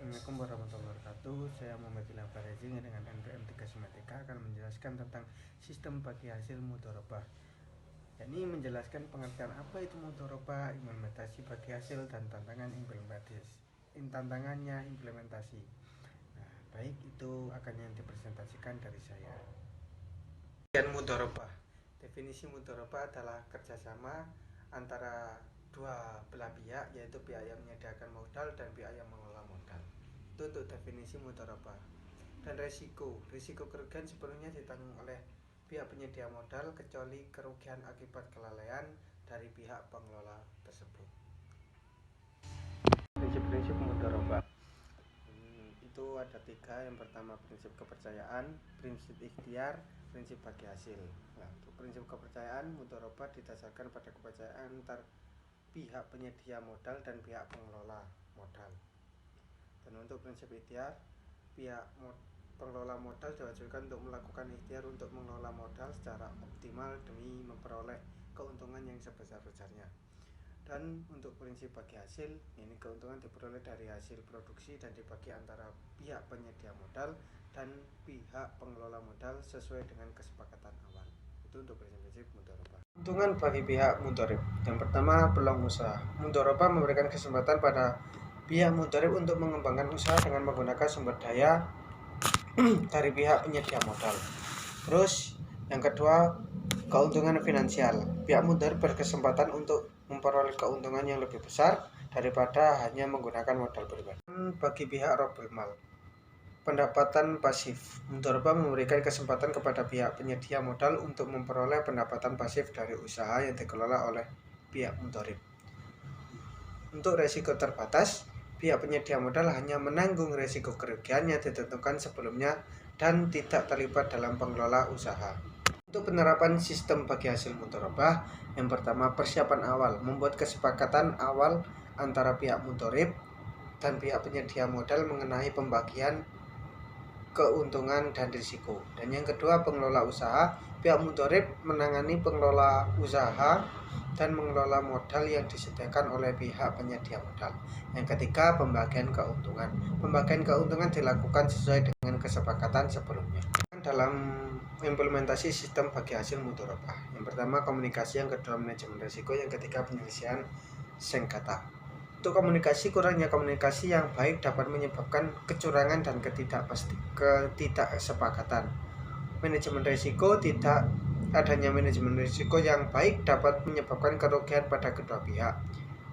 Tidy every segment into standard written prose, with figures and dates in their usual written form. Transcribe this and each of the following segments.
Assalamualaikum warahmatullahi wabarakatuh. Saya Muhammad Ilham Farezi dengan NPM 39TK akan menjelaskan tentang sistem bagi hasil mudharabah. Ini menjelaskan pengertian apa itu mudharabah, implementasi bagi hasil, dan tantangannya implementasi. Nah, baik, itu akan yang dipresentasikan dari saya. Mudharabah. Definisi mudharabah adalah kerjasama antara dua belah pihak, yaitu pihak yang menyediakan modal dan pihak yang mengelola modal. Itu untuk definisi mudharabah. Dan risiko kerugian sepenuhnya ditanggung oleh pihak penyedia modal kecuali kerugian akibat kelalaian dari pihak pengelola tersebut. Prinsip-prinsip mudharabah itu ada 3. Yang pertama prinsip kepercayaan, prinsip ikhtiar, prinsip bagi hasil. Nah, untuk prinsip kepercayaan, mudharabah didasarkan pada kepercayaan antar pihak penyedia modal dan pihak pengelola modal. Dan untuk prinsip ikhtiar, pihak pengelola modal diwajibkan untuk melakukan ikhtiar untuk mengelola modal secara optimal demi memperoleh keuntungan yang sebesar-besarnya. Dan untuk prinsip bagi hasil, ini keuntungan diperoleh dari hasil produksi dan dibagi antara pihak penyedia modal dan pihak pengelola modal sesuai dengan kesepakatan awal. Itu untuk prinsip-prinsip mudharabah. Keuntungan bagi pihak mudharib. Yang pertama, peluang usaha. Mudharabah memberikan kesempatan pada pihak mudharib untuk mengembangkan usaha dengan menggunakan sumber daya dari pihak penyedia modal. Terus yang kedua, keuntungan finansial. Pihak mudharib berkesempatan untuk memperoleh keuntungan yang lebih besar daripada hanya menggunakan modal pribadi. Bagi pihak robul mal, pendapatan pasif. Mudharabah memberikan kesempatan kepada pihak penyedia modal untuk memperoleh pendapatan pasif dari usaha yang dikelola oleh pihak mudharib. Untuk resiko terbatas, pihak penyedia modal hanya menanggung resiko kerugian yang ditentukan sebelumnya dan tidak terlibat dalam pengelola usaha. Untuk penerapan sistem bagi hasil mudharabah, yang pertama persiapan awal, membuat kesepakatan awal antara pihak mudharib dan pihak penyedia modal mengenai pembagian keuntungan dan risiko. Dan yang kedua, pengelola usaha, pihak mudharib menangani pengelola usaha dan mengelola modal yang disediakan oleh pihak penyedia modal. Yang ketiga, pembagian keuntungan. Pembagian keuntungan dilakukan sesuai dengan kesepakatan sebelumnya. Dalam implementasi sistem bagi hasil mudharabah, yang pertama komunikasi, yang kedua manajemen risiko, yang ketiga penyelesaian sengketa. Untuk komunikasi, kurangnya komunikasi yang baik dapat menyebabkan kecurangan dan ketidaksepakatan. Manajemen risiko, tidak adanya manajemen risiko yang baik dapat menyebabkan kerugian pada kedua pihak.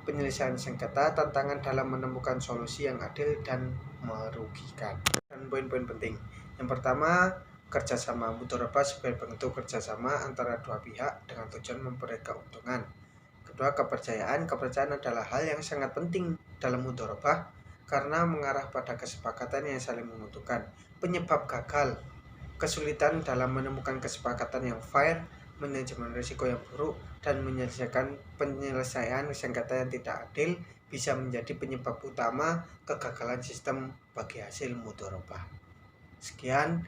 Penyelesaian sengketa, tantangan dalam menemukan solusi yang adil dan merugikan. Dan poin-poin penting. Yang pertama, kerjasama. Mudharabah sebagai bentuk kerjasama antara dua pihak dengan tujuan memperoleh keuntungan. Kedua, kepercayaan. Kepercayaan adalah hal yang sangat penting dalam mudharabah karena mengarah pada kesepakatan yang saling menguntungkan. Penyebab gagal, kesulitan dalam menemukan kesepakatan yang fair, manajemen risiko yang buruk, dan penyelesaian sengketa yang tidak adil bisa menjadi penyebab utama kegagalan sistem bagi hasil mudharabah. Sekian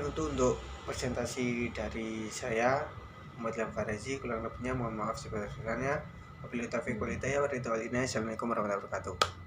untuk presentasi dari saya, Muhammad Ilham Farezi. Kurang lebihnya mohon maaf sebesar-besarnya. Wabillahi taufiq wal hidayah. Assalamualaikum warahmatullahi wabarakatuh.